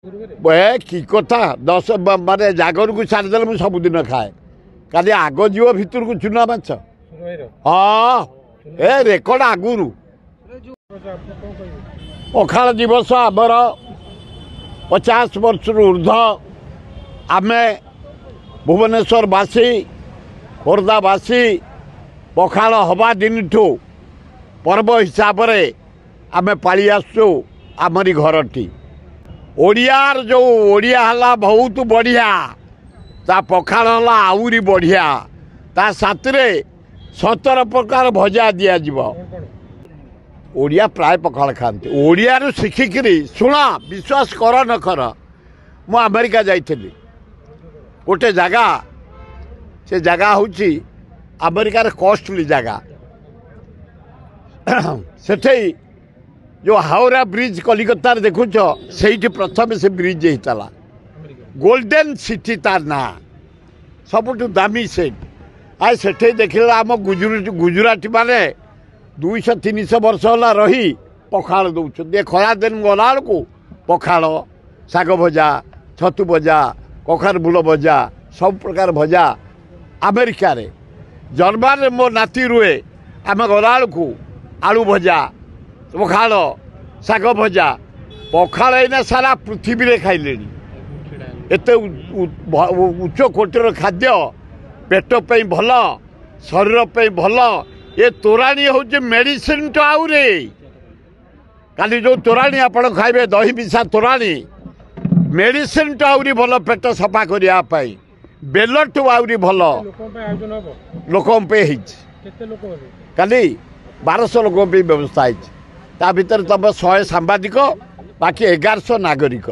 ए कि कथा 10 माने जागर को छाड़देले मुझे सबुदिन खाए कल आग जीव भितर को चुना माछ हाँ ए रेकर्ड आगुरु पखाल दिवस आमर 50 वर्ष ऊर्ध आमे भुवनेश्वरवासी खोर्धावासी पखाल हवा दिन ठू पर्व हिसाब से आमे पाली आसु आमरी घरटी ओडियार जो ओडिया हला बहुत बढ़िया ता पखाल हला आउरी बढ़िया ता साथरे 17 प्रकार भजा दिया जीव ओडिया प्राय पखाल खाते ओडिया शिखिकी शुणा विश्वास कर न कर मु अमेरिका जाइली गोटे जगह से जगह हूँ अमेरिकार कॉस्टली जगह सेठे जो हावड़ा ब्रिज कलिकतार देखुच से प्रथम से ब्रिज होता गोल्डन सिटी तार ना सबुठ दामी सेट आ से देखला आम गुजराती माने 200-300 वर्ष है रही पखाल दौरान खरा दिन गला को पखाल शाग भजा छतु भजा कखार फूल भजा सब प्रकार भजा अमेरिका रे जर्मान मो नाती रुए आम गला को आलू भजा पखाल शाग भजा पखाल एना सारा पृथ्वी रे खाइले एत उच्च कोटर खाद्य पेट पे भल शरीर पे भल ये तोराणी हूँ मेडिसिन तो आउे काली जो तोराणी आप खाइबे दही मिशा तोराणी मेडिसिन तो आउरी भल पेट सफा करने बेल टू आउरी भल लोक काली 1200 लोक व्यवस्था है भीतर तुम 100 सांबादिक बाकी 1100 नागरिक।